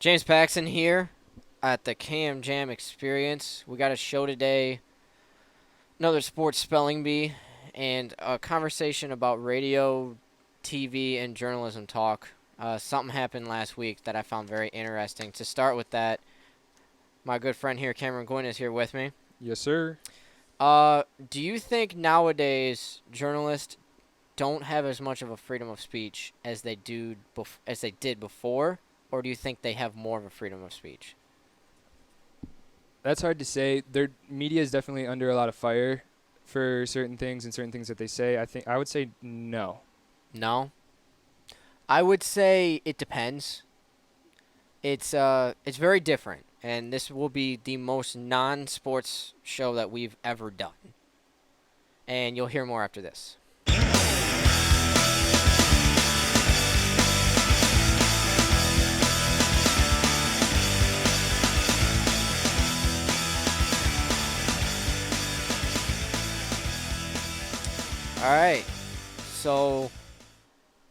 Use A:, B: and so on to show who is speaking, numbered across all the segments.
A: James Paxton here at the Cam Jam Experience. We got a show today, another sports spelling bee, and a conversation about radio, TV, and journalism talk. Something happened last week that I found very interesting. To start with that, my good friend here, Cameron Gwynn, is here with me.
B: Yes, sir.
A: Do you think nowadays journalists don't have as much of a freedom of speech as they did before, or do you think they have more of a freedom of speech?
B: That's hard to say. Their media is definitely under a lot of fire for certain things and certain things that they say. I would say no.
A: No? I would say it depends. It's very different, and this will be the most non-sports show that we've ever done. And you'll hear more after this. All right. So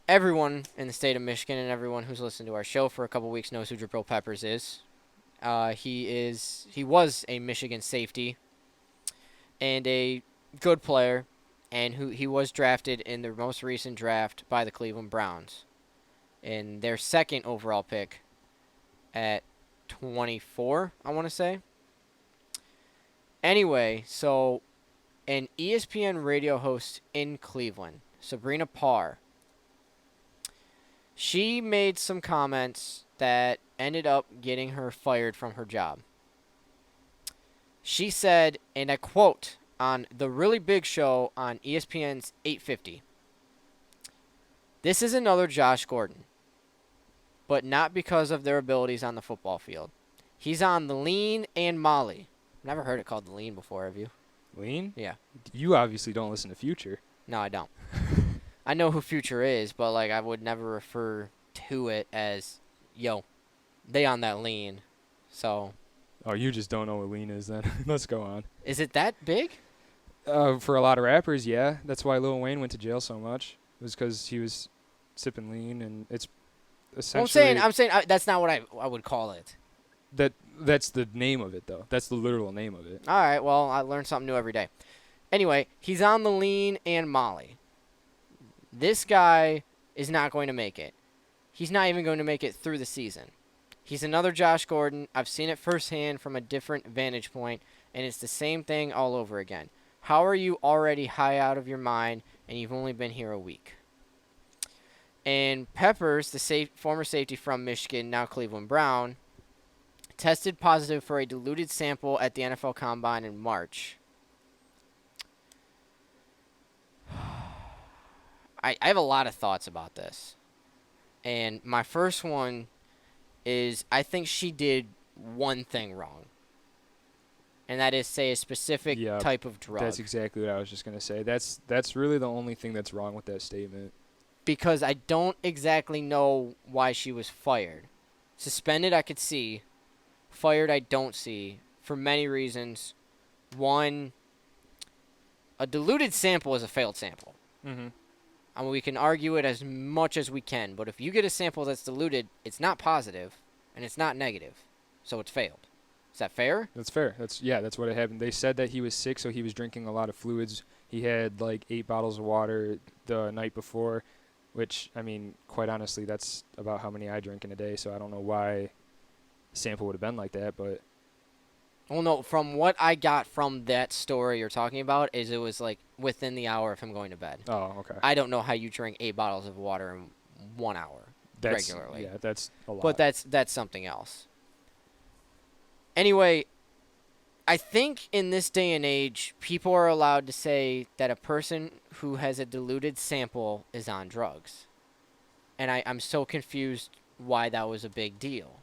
A: everyone in the state of Michigan and everyone who's listened to our show for a couple weeks knows who Jabril Peppers is. He was a Michigan safety and a good player, and he was drafted in the most recent draft by the Cleveland Browns in their second overall pick at 24, I want to say. Anyway, so an ESPN radio host in Cleveland, Sabrina Parr, she made some comments that ended up getting her fired from her job. She said, and I quote, on the Really Big Show on ESPN's 850, "This is another Josh Gordon, but not because of their abilities on the football field. He's on the lean and Molly." Never heard it called the lean before, have you?
B: Lean?
A: Yeah.
B: You obviously don't listen to Future.
A: No, I don't. I know who Future is, but like I would never refer to it as, yo, they on that lean. So.
B: Oh, you just don't know what lean is then. Let's go on.
A: Is it that big?
B: For a lot of rappers, yeah. That's why Lil Wayne went to jail so much. It was because he was sipping lean, and it's essentially...
A: I'm saying that's not what I would call it.
B: That's the name of it, though. That's the literal name of it.
A: All right, well, I learn something new every day. Anyway, he's on the lean and Molly. This guy is not going to make it. He's not even going to make it through the season. He's another Josh Gordon. I've seen it firsthand from a different vantage point, and it's the same thing all over again. How are you already high out of your mind, and you've only been here a week? And Peppers, the former safety from Michigan, now Cleveland Brown, tested positive for a diluted sample at the NFL Combine in March. I have a lot of thoughts about this. And my first one is I think she did one thing wrong. And that is say a specific type of drug.
B: That's exactly what I was just going to say. That's really the only thing that's wrong with that statement.
A: Because I don't exactly know why she was fired. Suspended, I could see. Fired, I don't see, for many reasons. One, a diluted sample is a failed sample.
B: Mm-hmm.
A: I mean, we can argue it as much as we can, but if you get a sample that's diluted, it's not positive, and it's not negative, so it's failed. Is that fair?
B: That's fair. That's what happened. They said that he was sick, so he was drinking a lot of fluids. He had like 8 bottles of water the night before, which, I mean, quite honestly, that's about how many I drink in a day, so I don't know why sample would have been like that, but
A: well, no, from what I got from that story you're talking about is it was like within the hour of him going to bed.
B: Oh, okay.
A: I don't know how you drink 8 bottles of water in 1 hour regularly.
B: Yeah, that's a lot.
A: But that's something else. Anyway, I think in this day and age, people are allowed to say that a person who has a diluted sample is on drugs. And I'm so confused why that was a big deal.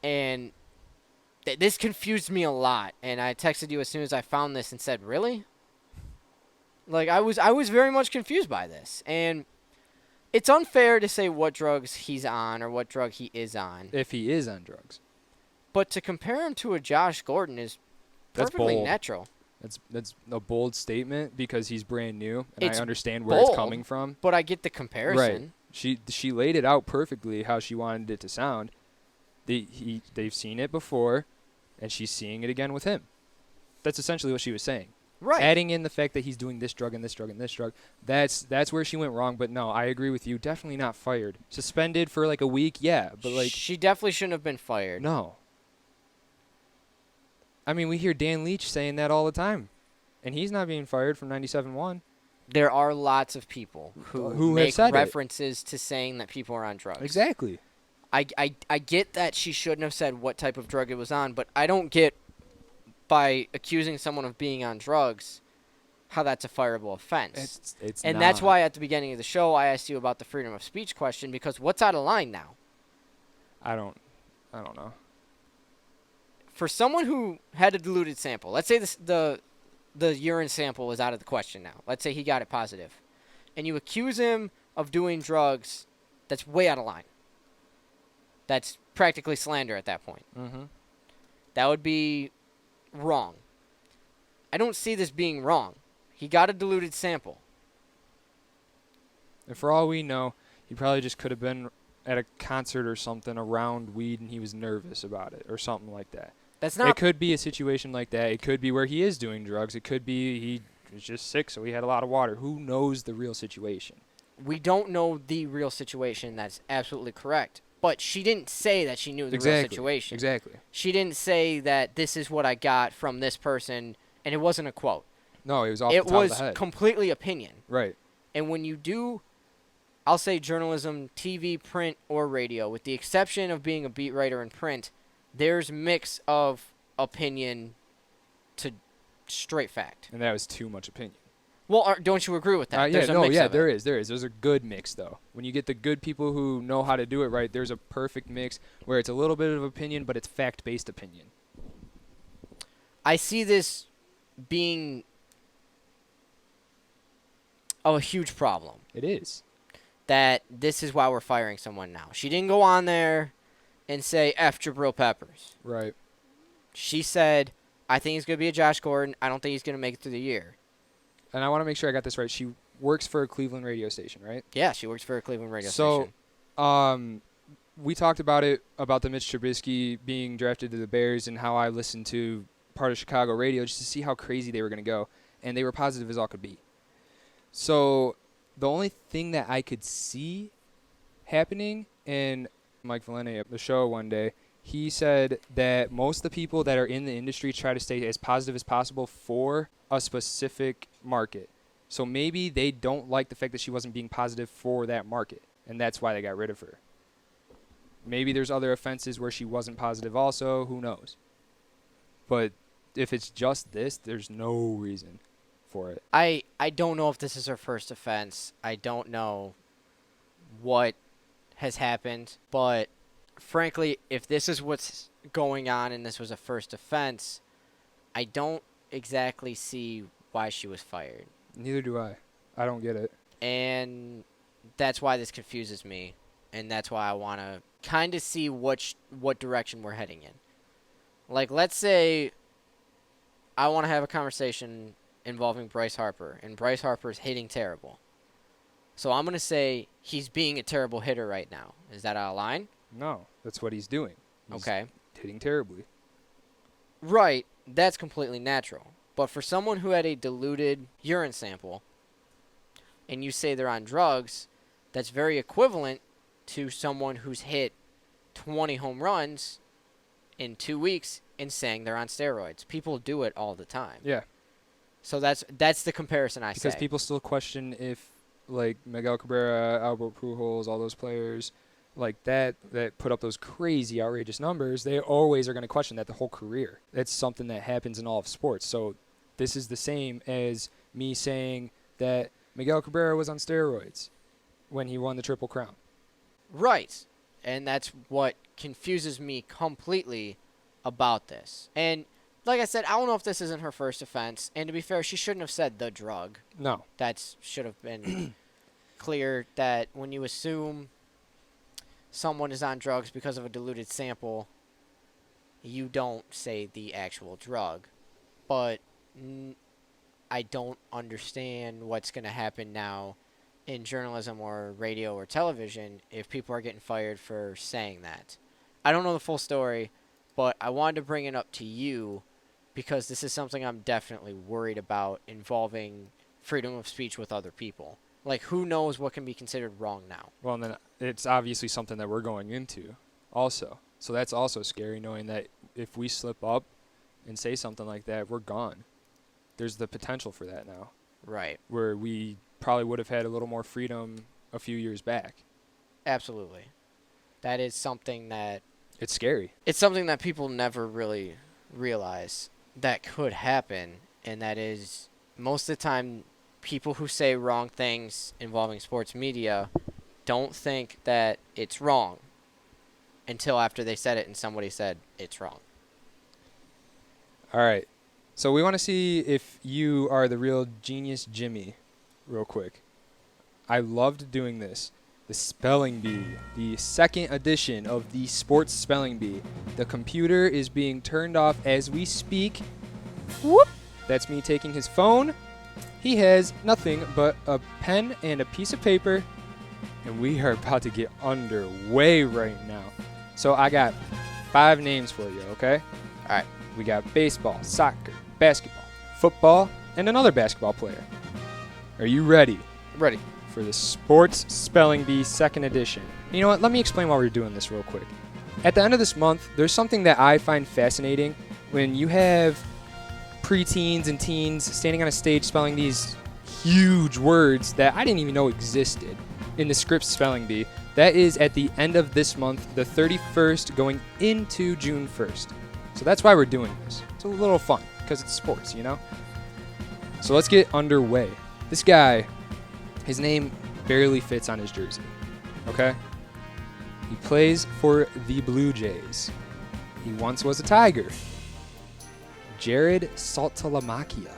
A: And this confused me a lot, and I texted you as soon as I found this and said, "Really?" Like I was very much confused by this, and it's unfair to say what drugs he's on or what drug he is on.
B: If he is on drugs,
A: but to compare him to a Josh Gordon is perfectly natural.
B: That's a bold statement because he's brand new, and
A: It's
B: I understand where
A: bold,
B: it's coming from.
A: But I get the comparison.
B: Right. She laid it out perfectly how she wanted it to sound. They've seen it before, and she's seeing it again with him. That's essentially what she was saying.
A: Right.
B: Adding in the fact that he's doing this drug and this drug and this drug, that's where she went wrong. But no, I agree with you. Definitely not fired. Suspended for like a week, yeah. But like,
A: she definitely shouldn't have been fired.
B: no. I mean, we hear Dan Leach saying that all the time, and he's not being fired from 97.1.
A: There are lots of people who
B: Who have
A: make
B: said it.
A: references to saying that people are on drugs.
B: Exactly.
A: I get that she shouldn't have said what type of drug it was on, but I don't get, by accusing someone of being on drugs, how that's a fireable offense.
B: It's
A: and
B: not.
A: that's why at the beginning of the show I asked you about the freedom of speech question, because what's out of line now?
B: I don't know.
A: For someone who had a diluted sample, let's say the urine sample is out of the question now. Let's say he got it positive. And you accuse him of doing drugs, that's way out of line. That's practically slander at that point.
B: Mm-hmm.
A: That would be wrong. I don't see this being wrong. He got a diluted sample.
B: And for all we know, he probably just could have been at a concert or something around weed and he was nervous about it or something like that.
A: That's not.
B: It could be a situation like that. It could be where he is doing drugs. It could be he was just sick, so he had a lot of water. Who knows the real situation?
A: We don't know the real situation. That's absolutely correct. But she didn't say that she knew the real situation.
B: Exactly.
A: She didn't say that this is what I got from this person, and it wasn't a quote.
B: No, it was off
A: It
B: the top of
A: was
B: the head.
A: completely opinion.
B: Right.
A: And when you do, I'll say journalism, TV, print, or radio, with the exception of being a beat writer in print, there's mix of opinion to straight fact.
B: And that was too much opinion.
A: Well, don't you agree with that? There's a mix of it.
B: There is. There's a good mix, though. When you get the good people who know how to do it right, there's a perfect mix where it's a little bit of opinion, but it's fact-based opinion.
A: I see this being a huge problem.
B: It is.
A: That this is why we're firing someone now. She didn't go on there and say, F Jabril Peppers.
B: Right.
A: She said, I think he's going to be a Josh Gordon. I don't think he's going to make it through the year.
B: And I want to make sure I got this right. She works for a Cleveland radio station, right?
A: Yeah, she works for a Cleveland radio station.
B: So, we talked about it, about the Mitch Trubisky being drafted to the Bears and how I listened to part of Chicago radio just to see how crazy they were going to go. And they were positive as all could be. So, the only thing that I could see happening, and Mike Valente at the show one day, he said that most of the people that are in the industry try to stay as positive as possible for a specific market. So maybe they don't like the fact that she wasn't being positive for that market, and that's why they got rid of her. Maybe there's other offenses where she wasn't positive also. Who knows? But if it's just this, there's no reason for it.
A: I don't know if this is her first offense. I don't know what has happened. But frankly, if this is what's going on and this was a first offense, I don't exactly see why she was fired.
B: Neither do I. I don't get it.
A: And that's why this confuses me. And that's why I want to kind of see what direction we're heading in. Like, let's say I want to have a conversation involving Bryce Harper, and Bryce Harper's hitting terrible. So I'm going to say he's being a terrible hitter right now. Is that out of line?
B: No, that's what he's doing. He's
A: okay.
B: hitting terribly.
A: Right. That's completely natural. But for someone who had a diluted urine sample, and you say they're on drugs, that's very equivalent to someone who's hit 20 home runs in 2 weeks and saying they're on steroids. People do it all the time.
B: Yeah.
A: So that's the comparison I say.
B: Because people still question if, like, Miguel Cabrera, Albert Pujols, all those players like that put up those crazy, outrageous numbers, they always are going to question that the whole career. That's something that happens in all of sports. So this is the same as me saying that Miguel Cabrera was on steroids when he won the Triple Crown.
A: Right. And that's what confuses me completely about this. And like I said, I don't know if this isn't her first offense. And to be fair, she shouldn't have said the drug.
B: No.
A: That should have been clear that when you assume someone is on drugs because of a diluted sample, you don't say the actual drug. But I don't understand what's going to happen now in journalism or radio or television if people are getting fired for saying that. I don't know the full story, but I wanted to bring it up to you because this is something I'm definitely worried about involving freedom of speech with other people. Like, who knows what can be considered wrong now?
B: Well, and then it's obviously something that we're going into also. So that's also scary, knowing that if we slip up and say something like that, we're gone. There's the potential for that now,
A: Right.
B: where we probably would have had a little more freedom a few years back.
A: Absolutely. That is something that
B: It's scary.
A: it's something that people never really realize that could happen, and that is most of the time people who say wrong things involving sports media don't think that it's wrong until after they said it and somebody said it's wrong.
B: All right. So we want to see if you are the real genius Jimmy real quick. I loved doing this. The Spelling Bee, the second edition of the Sports Spelling Bee. The computer is being turned off as we speak. Whoop! That's me taking his phone. He has nothing but a pen and a piece of paper, and we are about to get underway right now. So I got 5 names for you, okay?
A: All right.
B: We got baseball, soccer, basketball, football, and another basketball player. Are you ready
A: Ready.
B: for the Sports Spelling Bee second edition? You know what? Let me explain why we're doing this real quick. At the end of this month, there's something that I find fascinating when you have preteens and teens standing on a stage spelling these huge words that I didn't even know existed in the Scripps Spelling Bee. That is at the end of this month, the 31st, going into June 1st. So that's why we're doing this. It's a little fun because it's sports, you know? So let's get underway. This guy, his name barely fits on his jersey, okay? He plays for the Blue Jays. He once was a Tiger. Jared Saltalamacchia.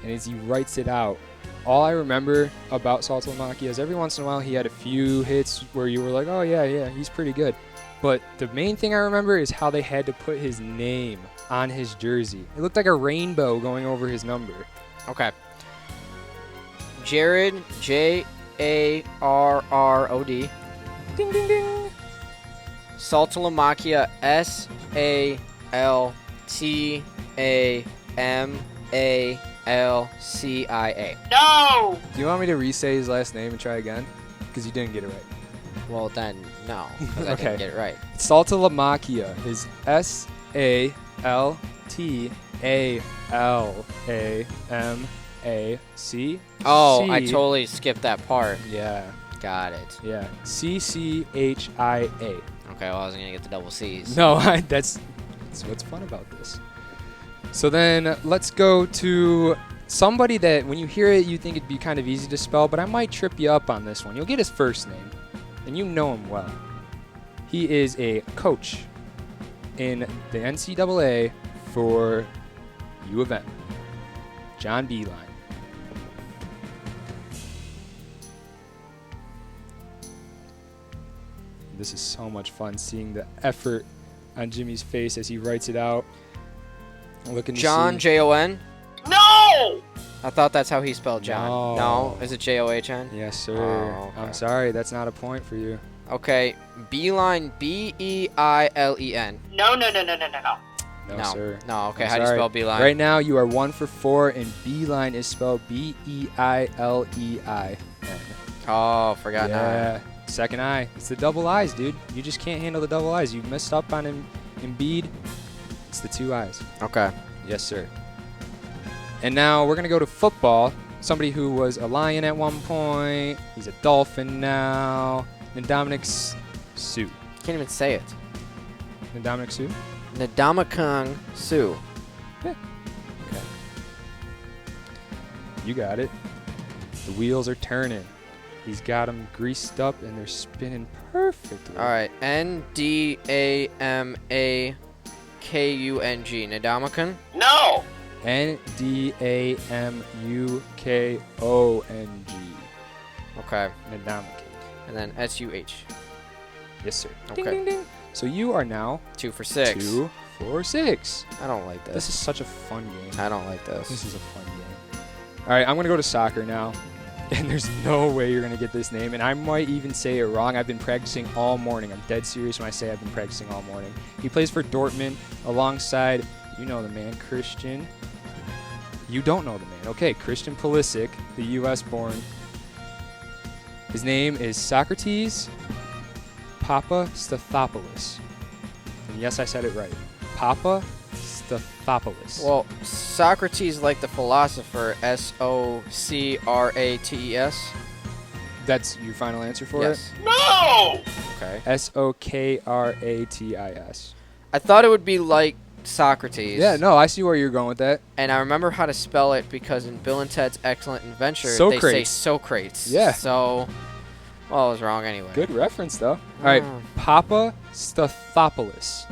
B: And as he writes it out, all I remember about Saltalamacchia is every once in a while he had a few hits where you were like, oh yeah, he's pretty good. But the main thing I remember is how they had to put his name on his jersey. It looked like a rainbow going over his number.
A: Okay. Jared, Jarrrod.
B: Ding, ding, ding.
A: Saltalamacchia, Saltamalcia.
C: No!
B: Do you want me to re-say his last name and try again? Because you didn't get it right.
A: Well, then, no, because I
B: Okay.
A: didn't get it right.
B: Saltalamacchia is Saltalamacc.
A: Oh, I totally skipped that part.
B: Yeah,
A: Got it.
B: yeah. CCHIA.
A: Okay, well, I was going to get the double C's.
B: No, that's what's fun about this. So then let's go to somebody that when you hear it, you think it'd be kind of easy to spell, but I might trip you up on this one. You'll get his first name, and you know him well. He is a coach in the NCAA for U of M. John Beeline. This is so much fun seeing the effort on Jimmy's face as he writes it out. Looking to
A: John,
B: see.
A: Jon?
C: No!
A: I thought that's how he spelled John.
B: No.
A: Is it John?
B: Yes, sir.
A: Oh, okay.
B: I'm sorry, that's not a point for you.
A: Okay, Beeline, Beilen.
C: No.
B: No,
A: No,
B: sir.
A: no, okay,
B: I'm
A: how do you
B: sorry.
A: spell Beeline?
B: Right now, you are 1 for 4, and Beeline is spelled Beilein.
A: Oh, forgot now.
B: Yeah, second I. It's the double I's, dude. You just can't handle the double I's. You messed up on Embiid. It's the 2 I's.
A: Okay.
B: Yes, sir. And now we're going to go to football. Somebody who was a Lion at one point. He's a Dolphin now. Ndamukong Suh.
A: Can't even say it.
B: Ndamukong Suh?
A: Ndamukong Suh.
B: Yeah. Okay. You got it. The wheels are turning. He's got them greased up and they're spinning perfectly.
A: All right, Ndamukong. Ndamukong.
C: No!
B: Ndamukong.
A: Okay,
B: Ndamukong.
A: and then Suh.
B: Yes, sir.
A: Okay.
B: Ding, ding, ding. So you are now
A: 2 for 6.
B: 2 4, 6.
A: I don't like
B: This
A: this.
B: is such a fun game.
A: I don't like
B: This
A: this.
B: is a fun game. All right, I'm going to go to soccer now. And there's no way you're going to get this name. And I might even say it wrong. I've been practicing all morning. I'm dead serious when I say I've been practicing all morning. He plays for Dortmund alongside, you know the man, Christian. You don't know the man. Okay, Christian Pulisic, the U.S.-born. His name is Socrates Papastathopoulos. And yes, I said it right. Papastathopoulos.
A: Well, Socrates, like the philosopher, Socrates.
B: That's your final answer for
A: Yes.
C: No!
B: it?
A: Okay.
B: Sokratis.
A: I thought it would be like Socrates.
B: Yeah, no, I see where you're going with that.
A: And I remember how to spell it because in Bill and Ted's Excellent Adventure, they say
B: Socrates.
A: Socrates.
B: Yeah.
A: So, well, I was wrong anyway.
B: Good reference, though. All right,
A: Mm.
B: Papastathopoulos.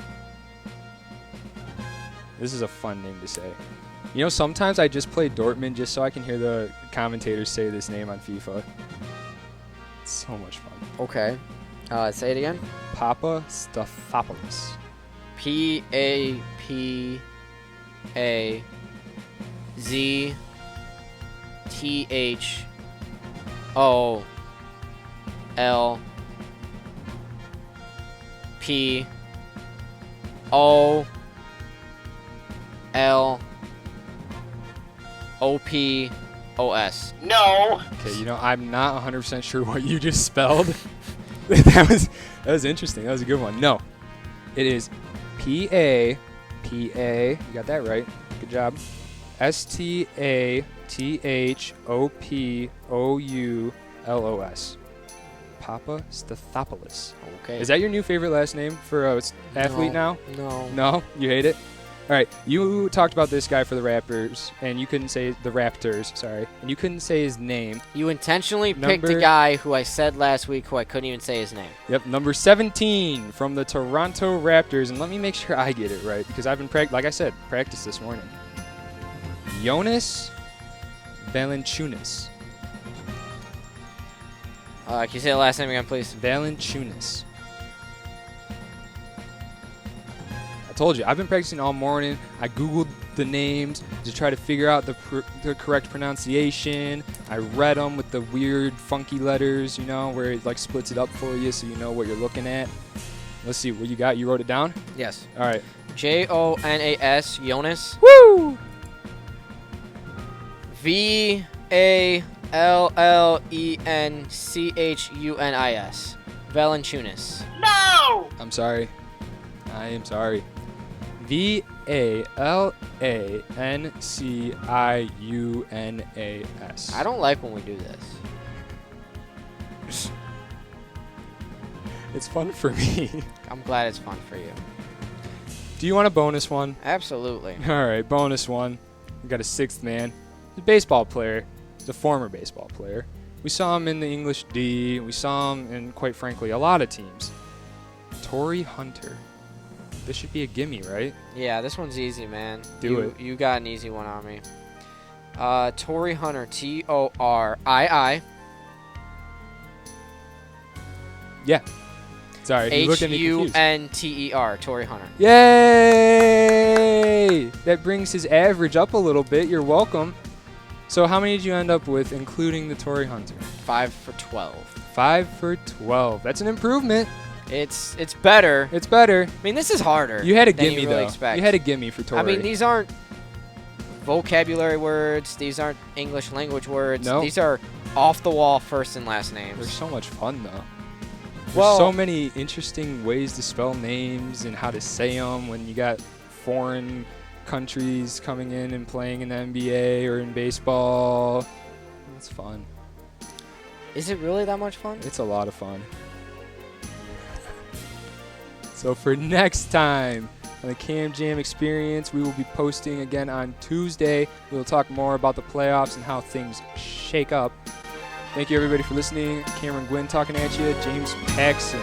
B: This is a fun name to say. You know, sometimes I just play Dortmund just so I can hear the commentators say this name on FIFA. It's so much fun.
A: Okay. Say it again.
B: Papastathopoulos.
A: P-A-P-A-Z-T-H-O-L-P-O-S.
C: No!
B: Okay, you know, I'm not 100% sure what you just spelled. that was interesting. That was a good one. No, it is P-A-P-A. You got that right. Good job. S-T-A-T-H-O-P-O-U-L-O-S. Papastathopoulos.
A: Okay.
B: Is that your new favorite last name for a athlete now?
A: No.
B: No? You hate it? All right. You talked about this guy for the Raptors, and you couldn't say the Raptors, sorry. And you couldn't say his name.
A: You intentionally picked a
B: Number-
A: guy who I said last week who I couldn't even say his name.
B: Yep, number 17 from the Toronto Raptors. And let me make sure I get it right because I've been, like I said, practice this morning. Jonas Valanciunas.
A: Can you say the last name again, please?
B: Valanciunas. I told you, I've been practicing all morning. I Googled the names to try to figure out the correct pronunciation. I read them with the weird, funky letters, you know, where it like splits it up for you so you know what you're looking at. Let's see what you got. You wrote it down?
A: Yes.
B: All right.
A: Jonas. Jonas.
B: Woo!
A: Vallenchunis. Valanciunas.
C: No!
B: I'm sorry. I am sorry. Valanciunas.
A: I don't like when we do this.
B: It's fun for me.
A: I'm glad it's fun for you.
B: Do you want a bonus one?
A: Absolutely.
B: All right, bonus one. We got a sixth man. He's a baseball player. He's a former baseball player. We saw him in the English D. We saw him in, quite frankly, a lot of teams. Torrey Hunter. This should be a gimme, right?
A: Yeah, this one's easy, man.
B: Do it.
A: You got an easy one on me. Torrey Hunter. T-O-R-I-I.
B: Yeah. Sorry. you look at me confused.
A: H-U-N-T-E-R. Torrey Hunter.
B: Yay! That brings his average up a little bit. You're welcome. So how many did you end up with, including the Torrey Hunter?
A: 5 for 12.
B: 5 for 12. That's an improvement.
A: It's better.
B: It's better.
A: I mean, this is harder.
B: You had a
A: than
B: gimme,
A: you really
B: though.
A: expect.
B: You had a gimme for Torrey.
A: I mean, these aren't vocabulary words. These aren't English language words.
B: No.
A: These are off-the-wall first and last
B: They're
A: names.
B: so much fun, though. There's
A: Well-
B: so many interesting ways to spell names and how to say them when you got foreign countries coming in and playing in the NBA or in baseball. It's fun.
A: Is it really that much fun?
B: It's a lot of fun. So for next time on the Cam Jam Experience, we will be posting again on Tuesday. We'll talk more about the playoffs and how things shake up. Thank you, everybody, for listening. Cameron Gwynn talking at you. James Paxson